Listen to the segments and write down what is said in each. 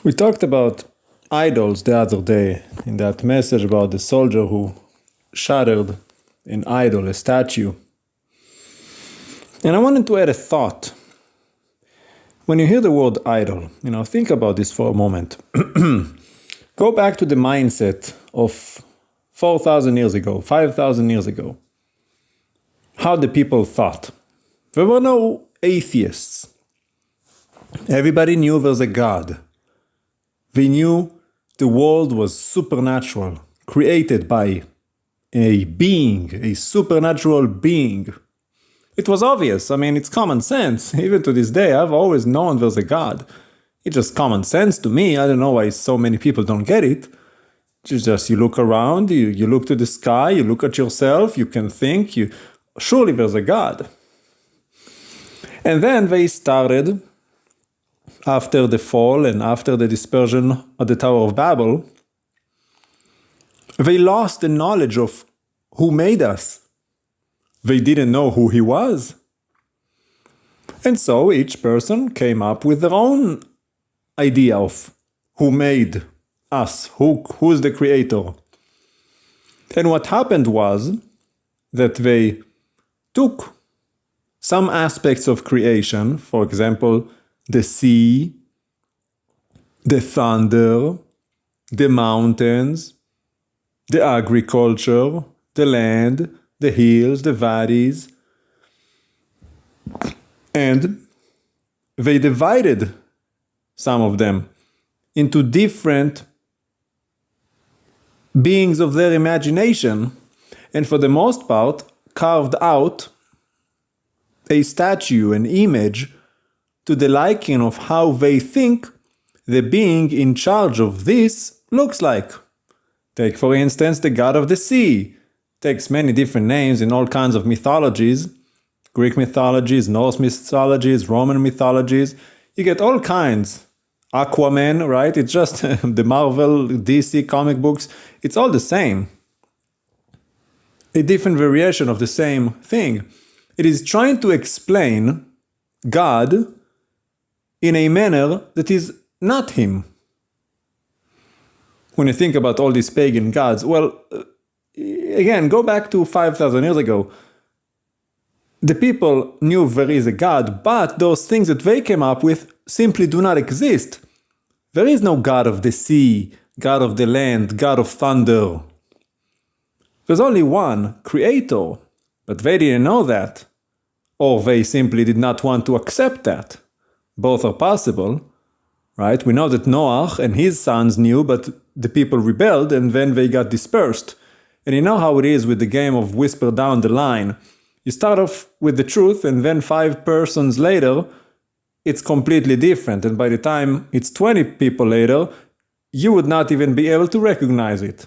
We talked about idols the other day in that message about the soldier who shattered an idol, a statue. And I wanted to add a thought. When you hear the word idol, think about this for a moment. Go back to the mindset of 4,000 years ago, 5,000 years ago. How the people thought. There were no atheists. Everybody knew there's a God. They knew the world was supernatural, created by a being, a supernatural being. It was obvious. It's common sense. Even to this day, I've always known there's a God. It's just common sense to me. I don't know why so many people don't get it. It's just you look around, you look to the sky, you look at yourself, you can think, surely there's a God. And then they started, after the fall and after the dispersion of the Tower of Babel, they lost the knowledge of who made us. They didn't know who he was. And so each person came up with their own idea of who made us, who's the creator. And what happened was that they took some aspects of creation, for example, the sea, the thunder, the mountains, the agriculture, the land, the hills, the valleys, and they divided some of them into different beings of their imagination, and for the most part carved out a statue, an image, to the liking of how they think the being in charge of this looks like. Take, for instance, the god of the sea. Takes many different names in all kinds of mythologies. Greek mythologies, Norse mythologies, Roman mythologies. You get all kinds. Aquaman, right? It's just the Marvel, DC comic books. It's all the same. A different variation of the same thing. It is trying to explain God in a manner that is not him. When you think about all these pagan gods, again, go back to 5,000 years ago. The people knew there is a God, but those things that they came up with simply do not exist. There is no God of the sea, God of the land, God of thunder. There's only one creator, but they didn't know that. Or they simply did not want to accept that. Both are possible, right? We know that Noah and his sons knew, but the people rebelled and then they got dispersed. And you know how it is with the game of whisper down the line. You start off with the truth and then 5 persons later, it's completely different. And by the time it's 20 people later, you would not even be able to recognize it.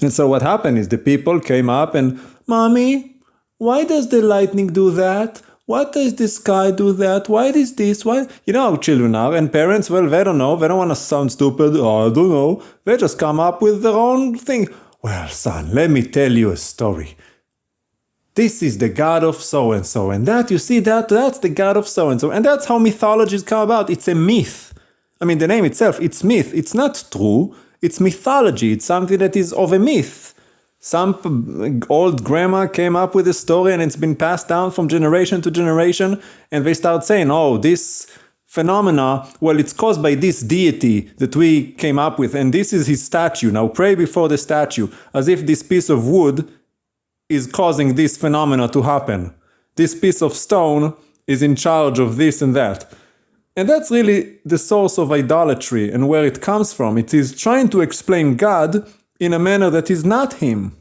And so what happened is the people came up and, Mommy, why does the lightning do that? Why does the sky do that? Why is this? Why? You know how children are, and parents, they don't know. They don't want to sound stupid. Oh, I don't know. They just come up with their own thing. Well, son, let me tell you a story. This is the god of so-and-so, and that, you see that's the god of so-and-so. And that's how mythologies come about. It's a myth. The name itself, it's myth. It's not true. It's mythology. It's something that is of a myth. Some old grandma came up with a story and it's been passed down from generation to generation, and they start saying, oh, this phenomena, it's caused by this deity that we came up with, and this is his statue. Now pray before the statue, as if this piece of wood is causing this phenomena to happen. This piece of stone is in charge of this and that. And that's really the source of idolatry and where it comes from. It is trying to explain God in a manner that is not him.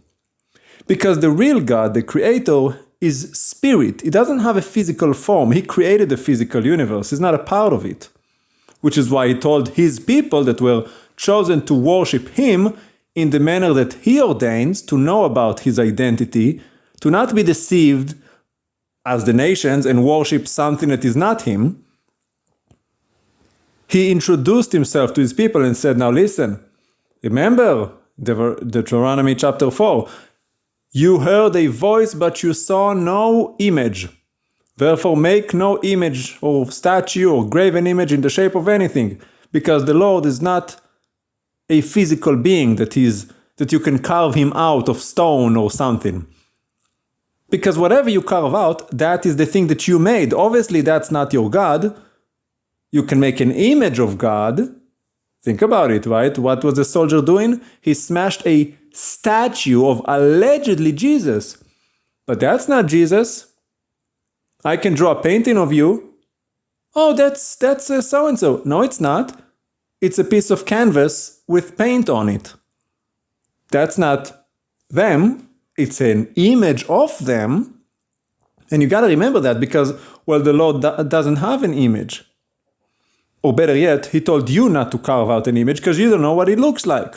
Because the real God, the creator, is spirit. He doesn't have a physical form. He created the physical universe. He's not a part of it. Which is why he told his people that were chosen to worship him in the manner that he ordains, to know about his identity, to not be deceived as the nations and worship something that is not him. He introduced himself to his people and said, now listen, remember Deuteronomy chapter 4, you heard a voice, but you saw no image. Therefore make no image or statue or graven image in the shape of anything. because the Lord is not a physical being that you can carve him out of stone or something. Because whatever you carve out, that is the thing that you made. Obviously, that's not your God. You can make an image of God. Think about it, right? What was the soldier doing? He smashed a statue of allegedly Jesus. But that's not Jesus. I can draw a painting of you. Oh, that's so-and-so. No, it's not. It's a piece of canvas with paint on it. That's not them. It's an image of them. And you got to remember that because, well, the Lord doesn't have an image. Or better yet, he told you not to carve out an image because you don't know what it looks like.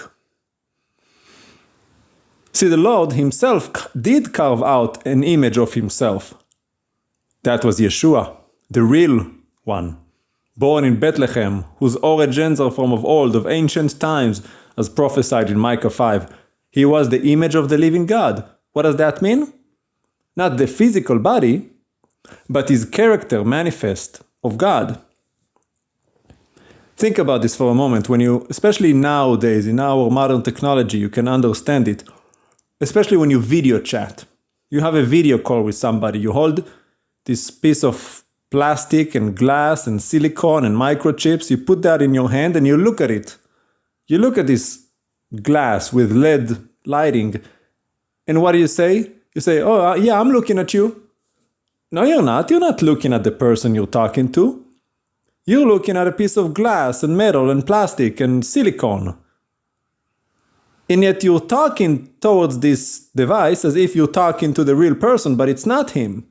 See, the Lord himself did carve out an image of himself. That was Yeshua, the real one, born in Bethlehem, whose origins are from of old, of ancient times, as prophesied in Micah 5. He was the image of the living God. What does that mean? Not the physical body, but his character manifest of God. Think about this for a moment. When you, especially nowadays, in our modern technology, you can understand it. Especially when you video chat. You have a video call with somebody. You hold this piece of plastic and glass and silicone and microchips. You put that in your hand and you look at it. You look at this glass with LED lighting. And what do you say? You say, oh, yeah, I'm looking at you. No, you're not. You're not looking at the person you're talking to. You're looking at a piece of glass and metal and plastic and silicone. And yet you're talking towards this device as if you're talking to the real person, but it's not him.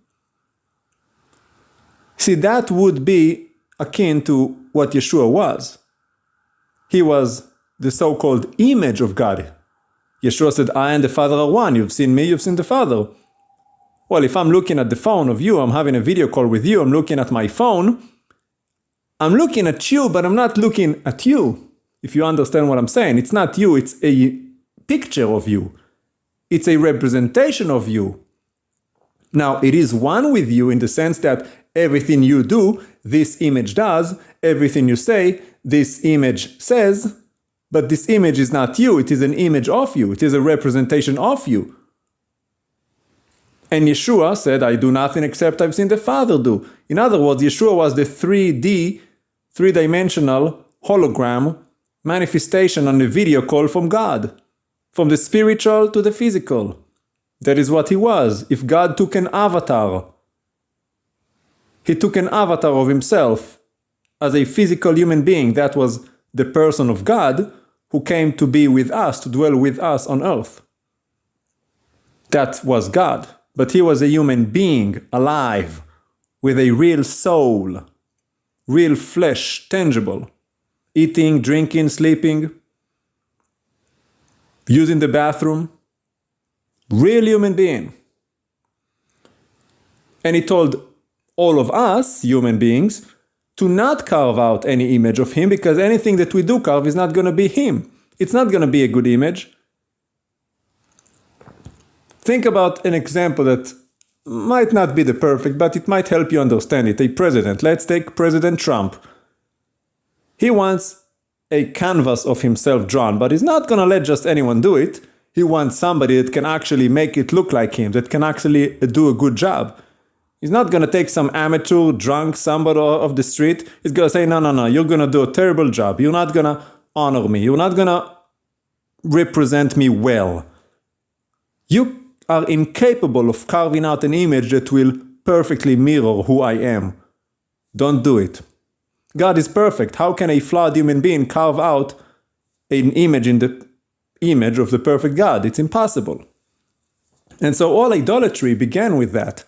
See, that would be akin to what Yeshua was. He was the so-called image of God. Yeshua said, I and the Father are one. You've seen me, you've seen the Father. Well, if I'm looking at the phone of you, I'm having a video call with you, I'm looking at my phone, I'm looking at you, but I'm not looking at you. If you understand what I'm saying, it's not you, it's a picture of you. It's a representation of you. Now, it is one with you in the sense that everything you do, this image does. Everything you say, this image says. But this image is not you. It is an image of you. It is a representation of you. And Yeshua said, I do nothing except I've seen the Father do. In other words, Yeshua was the 3D, three-dimensional hologram manifestation on a video call from God. From the spiritual to the physical. That is what he was. If God took an avatar, he took an avatar of himself as a physical human being. That was the person of God who came to be with us, to dwell with us on earth. That was God. But he was a human being, alive, with a real soul, real flesh, tangible, eating, drinking, sleeping, using the bathroom, real human being. And he told all of us, human beings, to not carve out any image of him, because anything that we do carve is not going to be him. It's not going to be a good image. Think about an example that might not be the perfect, but it might help you understand it. A president. Let's take President Trump. He wants a canvas of himself drawn, but he's not going to let just anyone do it. He wants somebody that can actually make it look like him, that can actually do a good job. He's not going to take some amateur, drunk somebody off the street. He's going to say, no, you're going to do a terrible job. You're not going to honor me. You're not going to represent me well. You are incapable of carving out an image that will perfectly mirror who I am. Don't do it. God is perfect. How can a flawed human being carve out an image in the image of the perfect God? It's impossible. And so all idolatry began with that.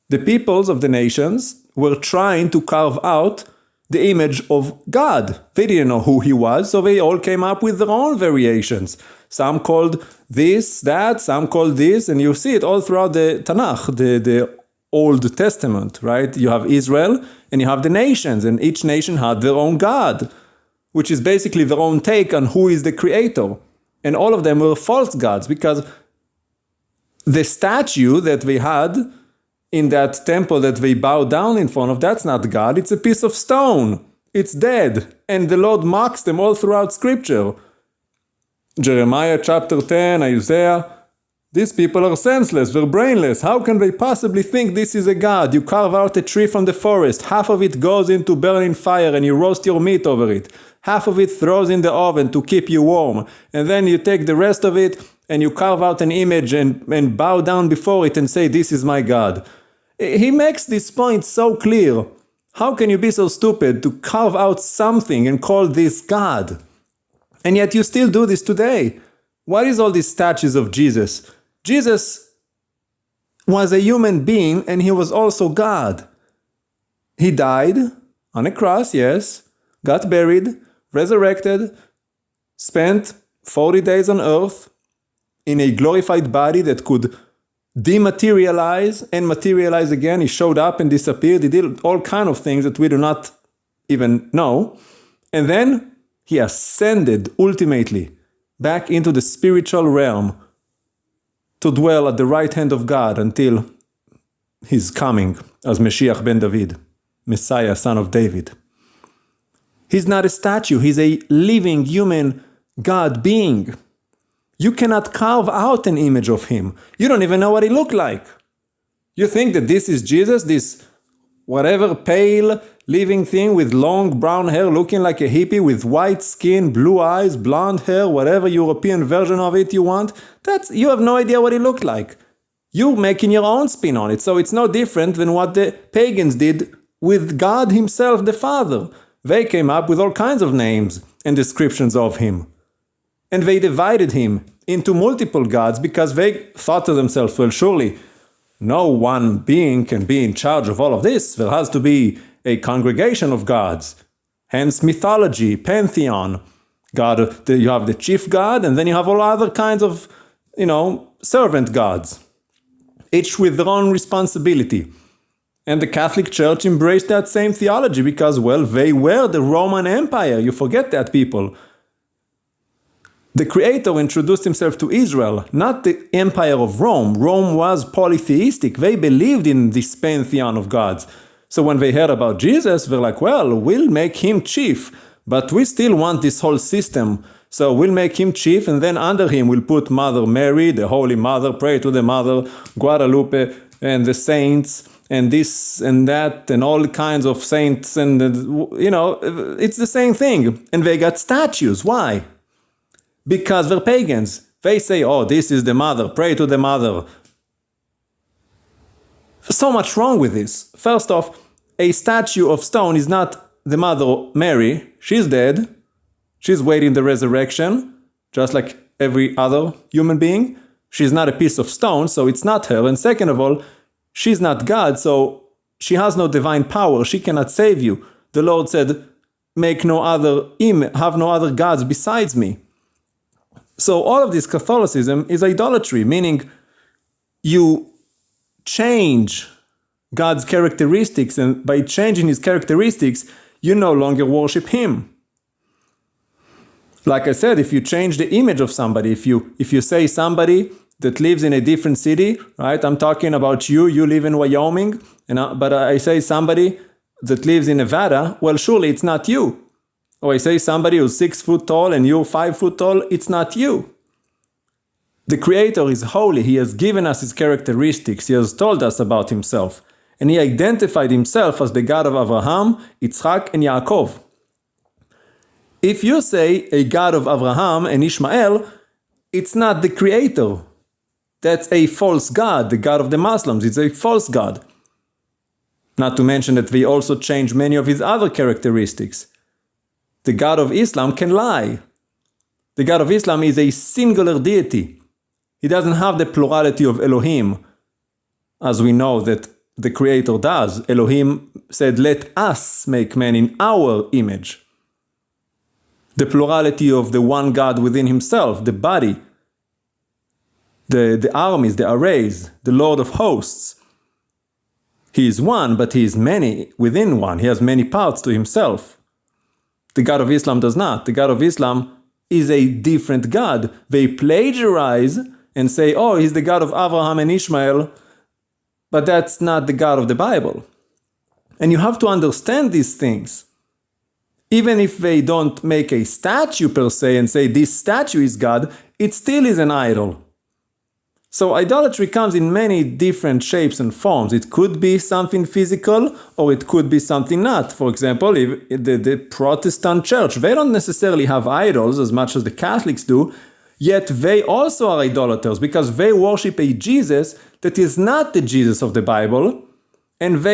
The peoples of the nations were trying to carve out the image of God. They didn't know who he was, so they all came up with their own variations. Some called this, that, some called this, and you see it all throughout the Tanakh, the Old Testament, right? You have Israel and you have the nations, and each nation had their own God, which is basically their own take on who is the creator. And all of them were false gods, because the statue that they had in that temple that they bowed down in front of, that's not God, it's a piece of stone. It's dead, and the Lord mocks them all throughout Scripture. Jeremiah chapter 10, Isaiah, these people are senseless, they're brainless. How can they possibly think this is a God? You carve out a tree from the forest, half of it goes into burning fire and you roast your meat over it. Half of it throws in the oven to keep you warm. And then you take the rest of it and you carve out an image and bow down before it and say, this is my God. He makes this point so clear. How can you be so stupid to carve out something and call this God? And yet you still do this today. What is all these statues of Jesus? Jesus was a human being and he was also God. He died on a cross, yes, got buried, resurrected, spent 40 days on earth in a glorified body that could dematerialize and materialize again. He showed up and disappeared. He did all kinds of things that we do not even know. And then he ascended ultimately back into the spiritual realm to dwell at the right hand of God until his coming as Mashiach ben David, Messiah, son of David. He's not a statue, he's a living human God being. You cannot carve out an image of him. You don't even know what he looked like. You think that this is Jesus, this whatever pale living thing with long brown hair looking like a hippie with white skin, blue eyes, blonde hair, whatever European version of it you want, you have no idea what he looked like. You're making your own spin on it, so it's no different than what the pagans did with God himself, the Father. They came up with all kinds of names and descriptions of him. And they divided him into multiple gods because they thought to themselves, well, surely no one being can be in charge of all of this. There has to be a congregation of gods. Hence mythology, pantheon. God, you have the chief god, and then you have all other kinds of, servant gods. Each with their own responsibility. And the Catholic Church embraced that same theology because, well, they were the Roman Empire. You forget that, people. The Creator introduced himself to Israel, not the Empire of Rome. Rome was polytheistic. They believed in this pantheon of gods. So when they heard about Jesus, they're like, well, we'll make him chief, but we still want this whole system. So we'll make him chief, and then under him we'll put Mother Mary, the Holy Mother, pray to the Mother, Guadalupe, and the saints, and this and that, and all kinds of saints, and, it's the same thing. And they got statues. Why? Because they're pagans. They say, oh, this is the Mother, pray to the Mother. So much wrong with this. First off, a statue of stone is not the Mother Mary. She's dead. She's waiting the resurrection, just like every other human being. She's not a piece of stone, so it's not her. And second of all, she's not God, so she has no divine power. She cannot save you. The Lord said, have no other gods besides me. So all of this Catholicism is idolatry, meaning you change God's characteristics, and by changing his characteristics, you no longer worship him. Like I said, if you change the image of somebody, if you say somebody that lives in a different city, right? I'm talking about you live in Wyoming, but I say somebody that lives in Nevada, well, surely it's not you. Or I say somebody who's 6 foot tall and you're 5 foot tall, it's not you. The Creator is holy. He has given us his characteristics. He has told us about himself. And he identified himself as the God of Abraham, Yitzchak, and Yaakov. If you say a God of Abraham and Ishmael, it's not the Creator. That's a false God. The God of the Muslims, it's a false God. Not to mention that they also change many of his other characteristics. The God of Islam can lie. The God of Islam is a singular deity. He doesn't have the plurality of Elohim, as we know that the Creator does. Elohim said, let us make man in our image. The plurality of the one God within himself, the body, the armies, the arrays, the Lord of hosts. He is one, but he is many within one. He has many parts to himself. The God of Islam does not. The God of Islam is a different God. They plagiarize and say, oh, he's the God of Abraham and Ishmael, but that's not the God of the Bible. And you have to understand these things. Even if they don't make a statue per se and say this statue is God, it still is an idol. So idolatry comes in many different shapes and forms. It could be something physical, or it could be something not. For example, if the Protestant church, they don't necessarily have idols as much as the Catholics do, yet they also are idolaters because they worship a Jesus that is not the Jesus of the Bible, and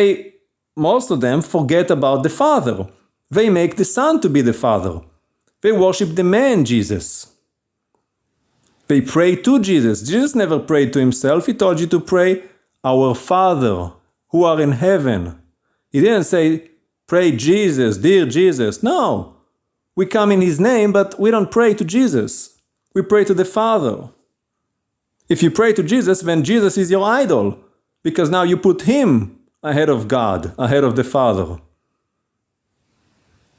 most of them forget about the Father. They make the Son to be the Father. They worship the man Jesus. They pray to Jesus. Jesus never prayed to himself. He told you to pray, Our Father, who are in heaven. He didn't say, pray Jesus, dear Jesus. No. We come in his name, but we don't pray to Jesus. We pray to the Father. If you pray to Jesus, then Jesus is your idol, because now you put him ahead of God, ahead of the Father.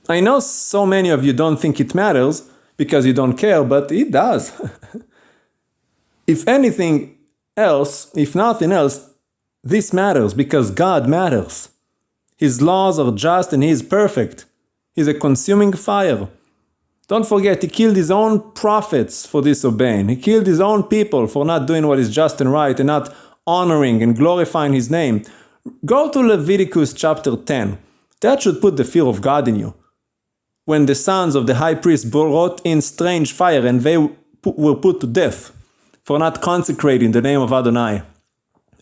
I know so many of you don't think it matters because you don't care, but it does. If anything else, if nothing else, this matters because God matters. His laws are just and he is perfect. He's a consuming fire. Don't forget, he killed his own prophets for disobeying. He killed his own people for not doing what is just and right and not honoring and glorifying his name. Go to Leviticus chapter 10. That should put the fear of God in you. When the sons of the high priest brought in strange fire and they were put to death for not consecrating the name of Adonai.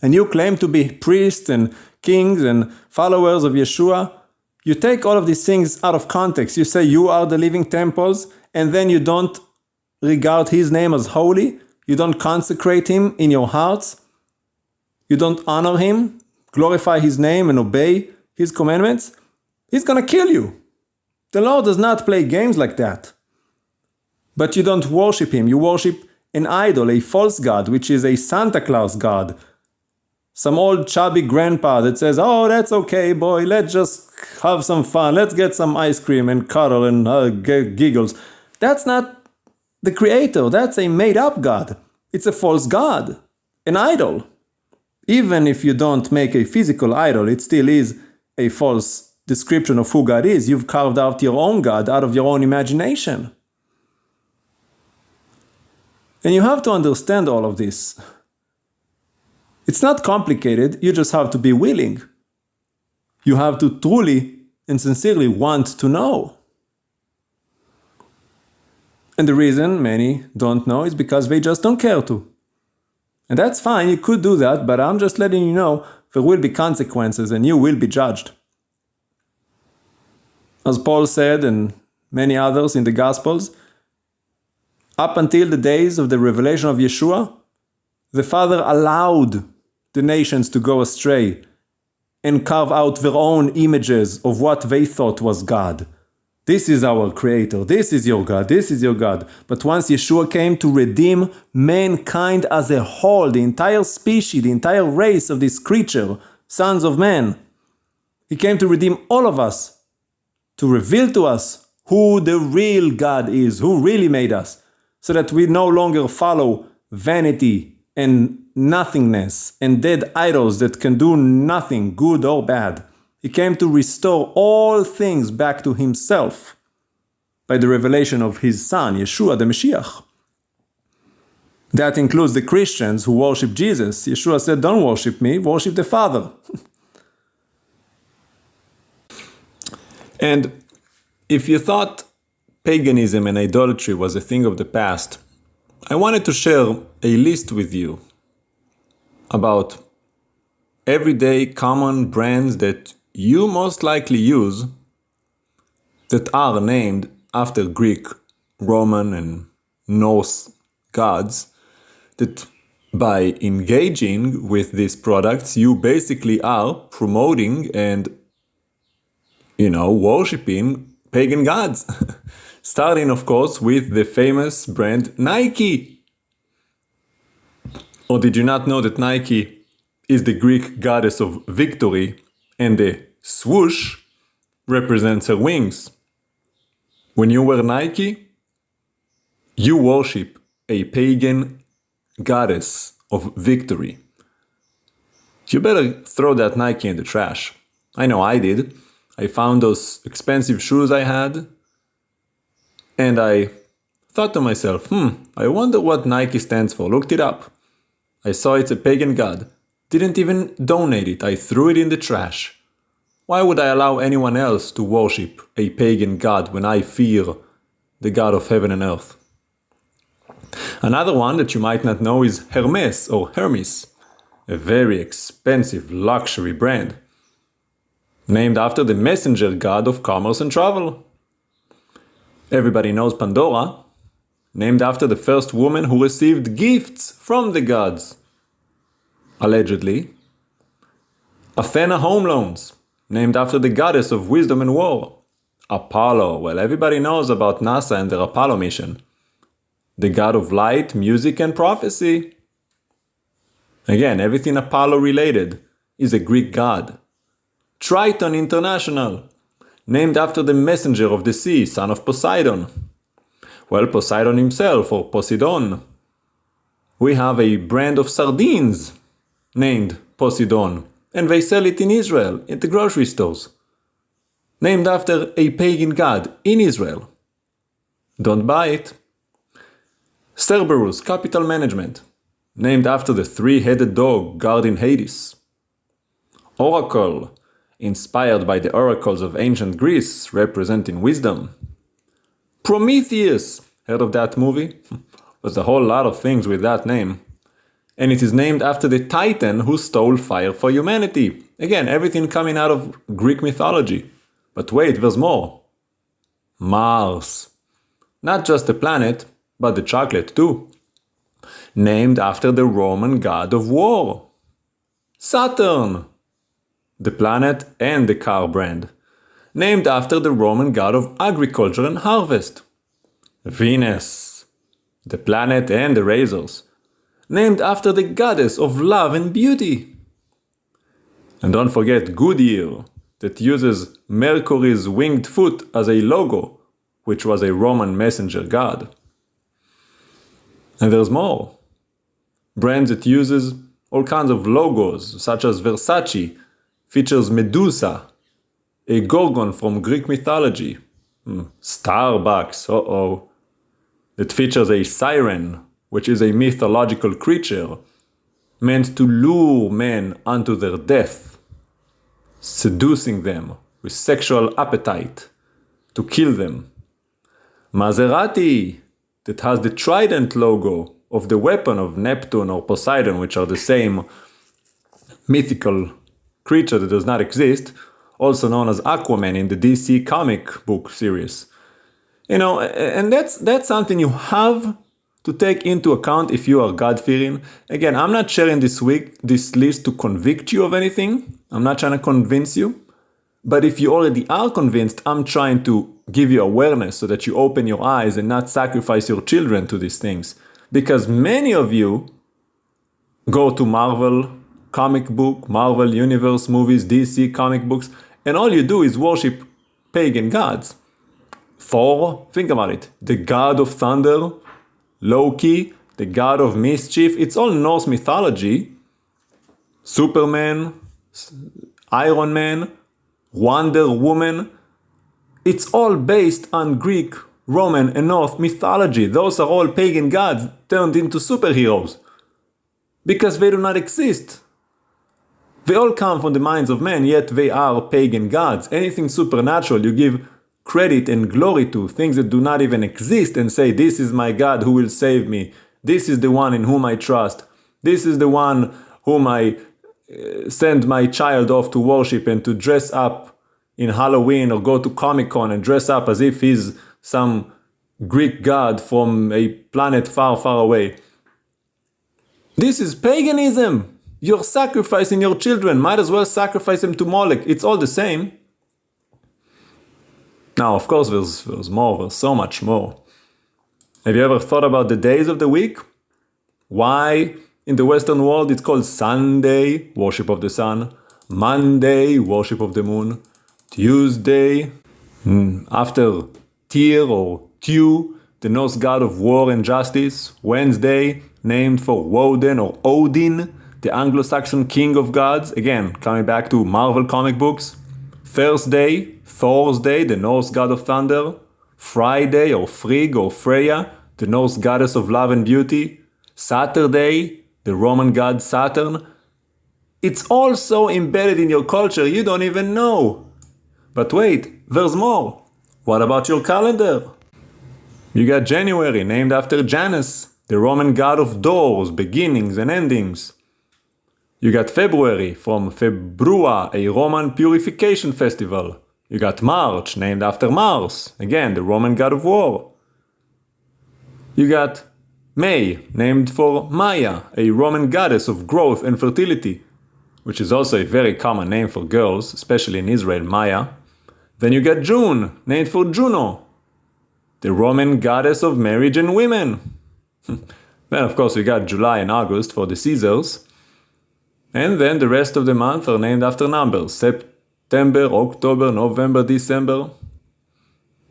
And you claim to be priests and kings and followers of Yeshua. You take all of these things out of context. You say you are the living temples, and then you don't regard his name as holy. You don't consecrate him in your hearts. You don't honor him, glorify his name, and obey his commandments. He's going to kill you. The Lord does not play games like that. But you don't worship him. You worship an idol, a false god, which is a Santa Claus god. Some old chubby grandpa that says, oh, that's okay, boy, let's just have some fun. Let's get some ice cream and cuddle and giggles. That's not the creator. That's a made-up god. It's a false god, an idol. Even if you don't make a physical idol, it still is a false description of who God is. You've carved out your own God out of your own imagination. And you have to understand all of this. It's not complicated, you just have to be willing. You have to truly and sincerely want to know. And the reason many don't know is because they just don't care to. And that's fine, you could do that, but I'm just letting you know there will be consequences and you will be judged. As Paul said, and many others in the Gospels, up until the days of the revelation of Yeshua, the Father allowed the nations to go astray and carve out their own images of what they thought was God. This is our Creator, this is your God, this is your God. But once Yeshua came to redeem mankind as a whole, the entire species, the entire race of this creature, sons of men, he came to redeem all of us, to reveal to us who the real God is, who really made us, so that we no longer follow vanity and nothingness and dead idols that can do nothing, good or bad. He came to restore all things back to himself by the revelation of his Son, Yeshua the Mashiach. That includes the Christians who worship Jesus. Yeshua said, don't worship me, worship the Father. And if you thought paganism and idolatry was a thing of the past, I wanted to share a list with you about everyday common brands that you most likely use that are named after Greek, Roman, and Norse gods, that by engaging with these products, you basically are promoting and, worshipping pagan gods. Starting, of course, with the famous brand Nike. Or did you not know that Nike is the Greek goddess of victory and the swoosh represents her wings? When you wear Nike, you worship a pagan goddess of victory. You better throw that Nike in the trash. I know I did. I found those expensive shoes I had And I thought to myself, I wonder what Nike stands for. Looked it up. I saw it's a pagan god. Didn't even donate it. I threw it in the trash. Why would I allow anyone else to worship a pagan god when I fear the God of heaven and earth? Another one that you might not know is Hermes or Hermes, a very expensive luxury brand, named after the messenger god of commerce and travel. Everybody knows Pandora, named after the first woman who received gifts from the gods, allegedly. Athena Home Loans, named after the goddess of wisdom and war. Apollo, well, everybody knows about NASA and their Apollo mission. The god of light, music, and prophecy. Again, everything Apollo related is a Greek god. Triton International, named after the messenger of the sea, son of Poseidon. Well, Poseidon himself, or Poseidon. We have a brand of sardines named Poseidon, and they sell it in Israel, at the grocery stores. Named after a pagan god in Israel. Don't buy it. Cerberus Capital Management, named after the three-headed dog guarding Hades. Oracle, inspired by the oracles of ancient Greece, representing wisdom. Prometheus, heard of that movie? There's a whole lot of things with that name. And it is named after the Titan who stole fire for humanity. Again, everything coming out of Greek mythology. But wait, there's more. Mars. Not just the planet, but the chocolate too. Named after the Roman god of war. Saturn. The planet and the car brand. Named after the Roman god of agriculture and harvest. Venus. The planet and the razors. Named after the goddess of love and beauty. And don't forget Goodyear, that uses Mercury's winged foot as a logo, which was a Roman messenger god. And there's more. Brands that uses all kinds of logos, such as Versace, features Medusa, a gorgon from Greek mythology. Starbucks, that features a siren, which is a mythological creature meant to lure men unto their death, seducing them with sexual appetite to kill them. Maserati, that has the trident logo of the weapon of Neptune or Poseidon, which are the same mythical creature that does not exist, also known as Aquaman in the DC comic book series. And that's something you have to take into account if you are God-fearing. Again, I'm not sharing this list to convict you of anything. I'm not trying to convince you. But if you already are convinced, I'm trying to give you awareness so that you open your eyes and not sacrifice your children to these things. Because many of you go to Marvel comic book, Marvel Universe movies, DC comic books, and all you do is worship pagan gods. Thor, think about it, the god of thunder. Loki, the god of mischief. It's all Norse mythology. Superman, Iron Man, Wonder Woman. It's all based on Greek, Roman, and Norse mythology. Those are all pagan gods turned into superheroes. Because they do not exist. They all come from the minds of men, yet they are pagan gods. Anything supernatural you give credit and glory to, things that do not even exist, and say, this is my God who will save me. This is the one in whom I trust. This is the one whom I send my child off to worship and to dress up in Halloween or go to Comic-Con and dress up as if he's some Greek god from a planet far, far away. This is paganism. You're sacrificing your children. Might as well sacrifice them to Molech. It's all the same. Now, of course, there's more. There's so much more. Have you ever thought about the days of the week? Why in the Western world it's called Sunday, worship of the sun, Monday, worship of the moon, Tuesday, after Tyr or Tu, the Norse god of war and justice, Wednesday, named for Woden or Odin, the Anglo-Saxon king of gods, again, coming back to Marvel comic books, Thursday, the Norse god of thunder, Friday or Frigg or Freya, the Norse goddess of love and beauty, Saturday, the Roman god Saturn. It's all so embedded in your culture you don't even know. But wait, there's more. What about your calendar? You got January, named after Janus, the Roman god of doors, beginnings and endings. You got February, from Februa, a Roman purification festival. You got March, named after Mars, again the Roman god of war. You got May, named for Maya, a Roman goddess of growth and fertility, which is also a very common name for girls, especially in Israel, Maya. Then you got June, named for Juno, the Roman goddess of marriage and women. Then of course we got July and August for the Caesars. And then the rest of the month are named after numbers: September, October, November, December.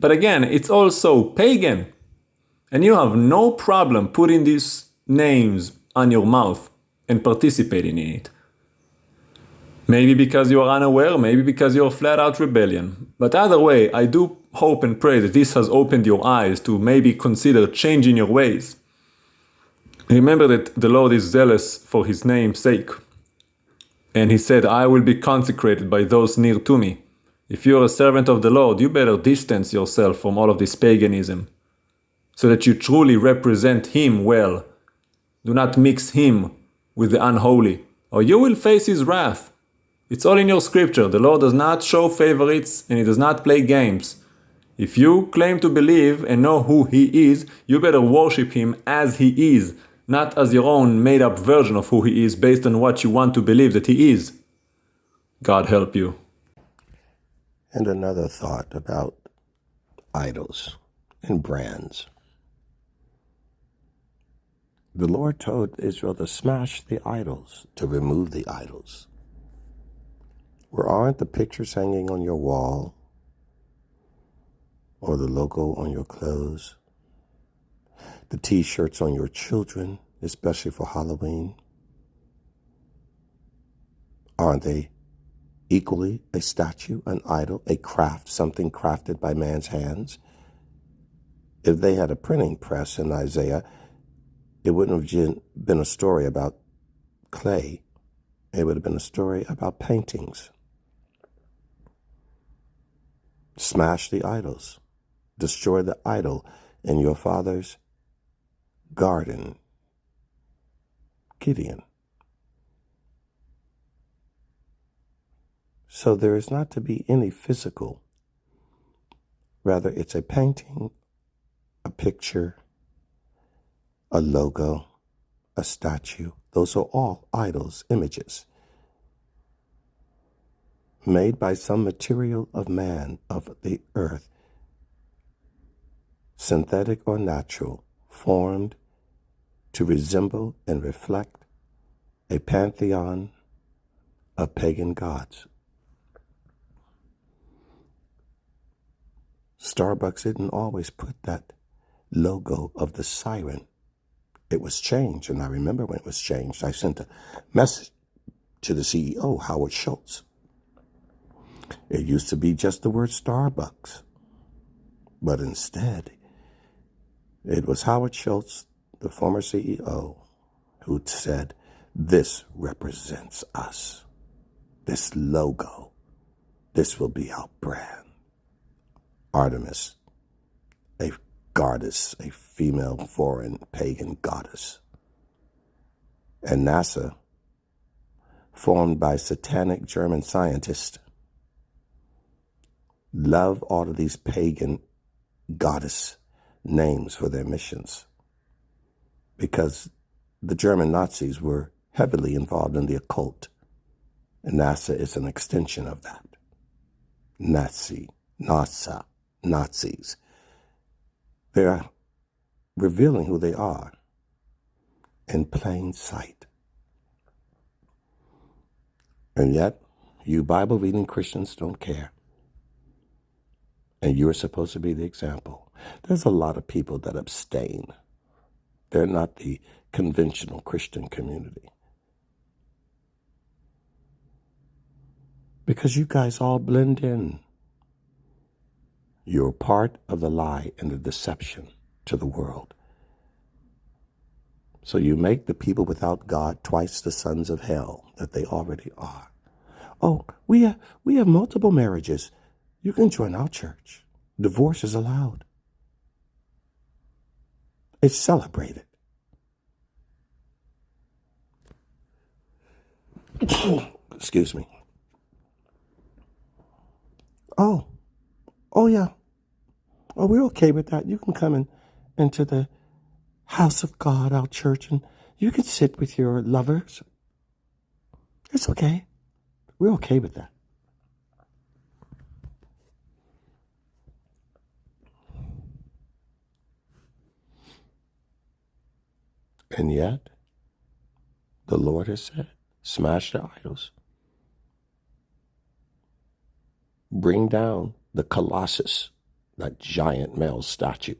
But again, it's all so pagan. And you have no problem putting these names on your mouth and participating in it. Maybe because you are unaware, maybe because you're flat out rebellion. But either way, I do hope and pray that this has opened your eyes to maybe consider changing your ways. Remember that the Lord is zealous for his name's sake. And he said, I will be consecrated by those near to me. If you're a servant of the Lord, you better distance yourself from all of this paganism, so that you truly represent him well. Do not mix him with the unholy, or you will face his wrath. It's all in your scripture. The Lord does not show favorites, and he does not play games. If you claim to believe and know who he is, you better worship him as he is, not as your own made-up version of who he is based on what you want to believe that he is. God help you. And another thought about idols and brands. The Lord told Israel to smash the idols, to remove the idols. Where aren't the pictures hanging on your wall or the logo on your clothes, the t-shirts on your children, especially for Halloween? Aren't they equally a statue, an idol, a craft, something crafted by man's hands? If they had a printing press in Isaiah, it wouldn't have been a story about clay. It would have been a story about paintings. Smash the idols. Destroy the idol in your father's garden. Gideon. So there is not to be any physical. Rather, it's a painting, a picture, a logo, a statue. Those are all idols, images, made by some material of man, of the earth, synthetic or natural, formed to resemble and reflect a pantheon of pagan gods. Starbucks didn't always put that logo of the siren. It was changed, and I remember when it was changed. I sent a message to the CEO, Howard Schultz. It used to be just the word Starbucks, but instead, it was Howard Schultz, the former CEO, who said, this represents us. This logo, this will be our brand. Artemis, a goddess, a female foreign pagan goddess. And NASA, formed by satanic German scientists, love all of these pagan goddess names for their missions, because the German Nazis were heavily involved in the occult, and NASA is an extension of that. Nazis. They are revealing who they are in plain sight. And yet, you Bible-reading Christians don't care. And you're supposed to be the example. There's a lot of people that abstain. They're not the conventional Christian community. Because you guys all blend in. You're part of the lie and the deception to the world. So you make the people without God twice the sons of hell that they already are. Oh, we have multiple marriages. You can join our church. Divorce is allowed. It's celebrated. Excuse me. Oh yeah. Oh, we're okay with that. You can come into the house of God, our church, and you can sit with your lovers. It's okay. We're okay with that. And yet, the Lord has said, smash the idols. Bring down the Colossus, that giant male statue.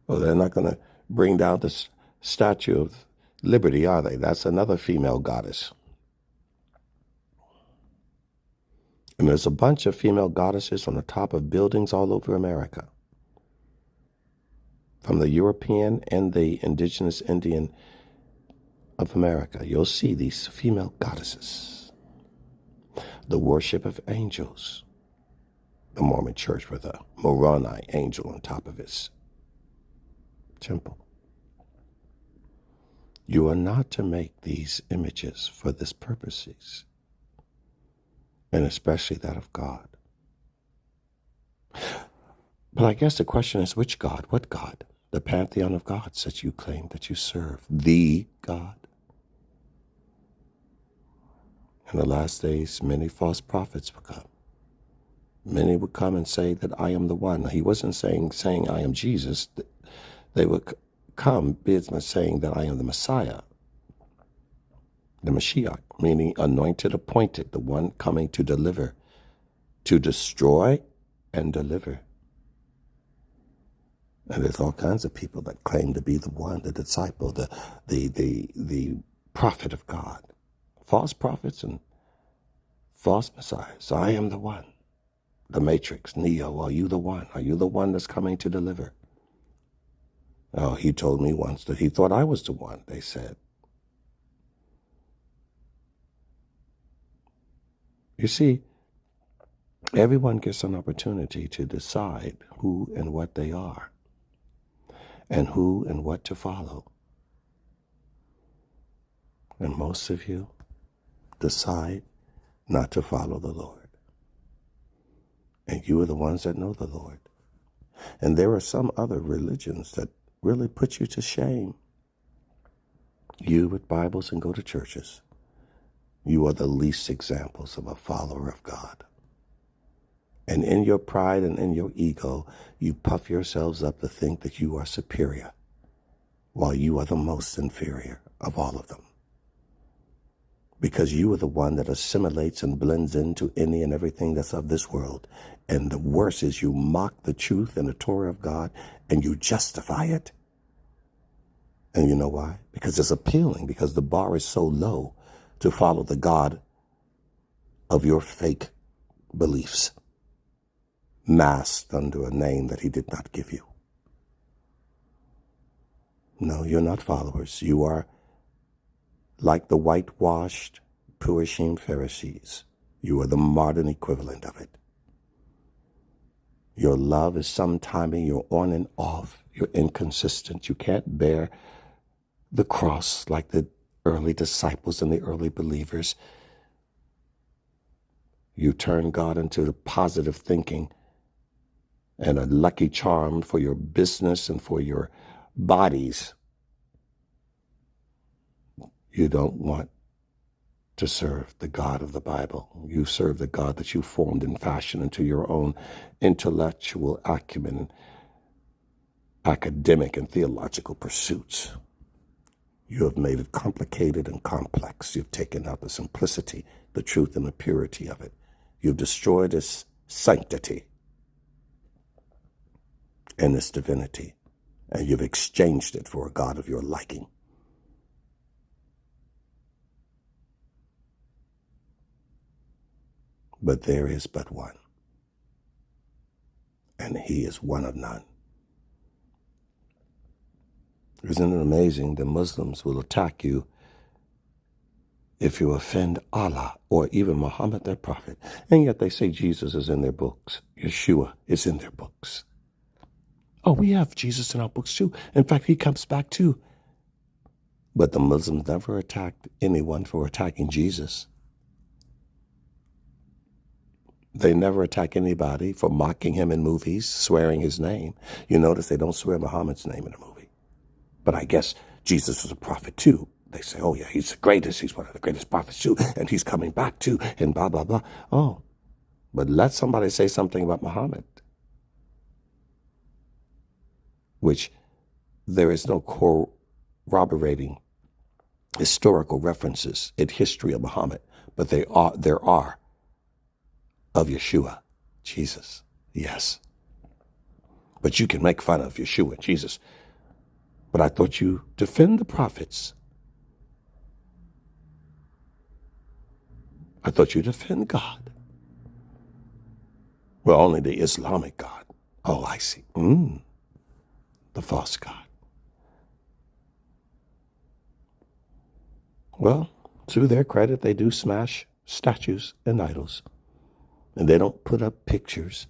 Well, they're not going to bring down the Statue of Liberty, are they? That's another female goddess. And there's a bunch of female goddesses on the top of buildings all over America. From the European and the indigenous Indian of America, you'll see these female goddesses. The worship of angels. The Mormon church with a Moroni angel on top of its temple. You are not to make these images for this purposes, and especially that of God. But I guess the question is, which God? What God? The pantheon of gods that you claim that you serve. The God. In the last days, many false prophets will come. Many would come and say that I am the one. He wasn't saying I am Jesus. They would come saying that I am the Messiah, the Mashiach, meaning anointed, appointed, the one coming to deliver, to destroy and deliver. And there's all kinds of people that claim to be the one, the disciple, the prophet of God. False prophets and false messiahs. I am the one. The Matrix, Neo, are you the one? Are you the one that's coming to deliver? Oh, he told me once that he thought I was the one, they said. You see, everyone gets an opportunity to decide who and what they are, and who and what to follow. And most of you decide not to follow the Lord. And you are the ones that know the Lord. And there are some other religions that really put you to shame. You with Bibles and go to churches, you are the least examples of a follower of God. And in your pride and in your ego, you puff yourselves up to think that you are superior, while you are the most inferior of all of them. Because you are the one that assimilates and blends into any and everything that's of this world. And the worst is you mock the truth and the Torah of God, and you justify it. And you know why? Because it's appealing, because the bar is so low to follow the God of your fake beliefs, masked under a name that he did not give you. No, you're not followers. You are like the whitewashed Purim Pharisees. You are the modern equivalent of it. Your love is sometiming, you're on and off, you're inconsistent. You can't bear the cross like the early disciples and the early believers. You turn God into the positive thinking and a lucky charm for your business and for your bodies. You don't want to serve the God of the Bible. You serve the God that you formed and fashioned into your own intellectual acumen, academic and theological pursuits. You have made it complicated and complex. You've taken out the simplicity, the truth, and the purity of it. You've destroyed its sanctity and its divinity, and you've exchanged it for a God of your liking. But there is but one, and he is one of none. Isn't it amazing that Muslims will attack you if you offend Allah or even Muhammad, their prophet? And yet they say Jesus is in their books. Yeshua is in their books. Oh, we have Jesus in our books too. In fact, he comes back too. But the Muslims never attacked anyone for attacking Jesus. They never attack anybody for mocking him in movies, swearing his name. You notice they don't swear Muhammad's name in a movie. But I guess Jesus was a prophet too. They say, oh yeah, he's the greatest. He's one of the greatest prophets too. And he's coming back too. And blah, blah, blah. Oh, but let somebody say something about Muhammad, which there is no corroborating historical references in history of Muhammad, but there are of Yeshua, Jesus, yes. But you can make fun of Yeshua, Jesus. But I thought you defend the prophets. I thought you defend God. Well, only the Islamic God. Oh, I see. The false God. Well, to their credit, they do smash statues and idols. And they don't put up pictures.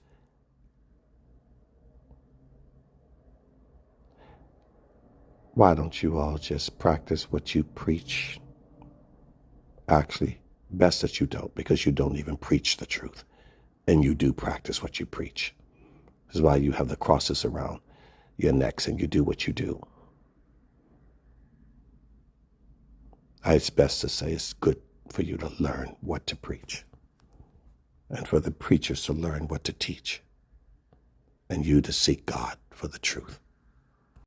Why don't you all just practice what you preach? Actually, best that you don't, because you don't even preach the truth. And you do practice what you preach. This is why you have the crosses around your necks and you do what you do. It's best to say it's good for you to learn what to preach. And for the preachers to learn what to teach. And you to seek God for the truth.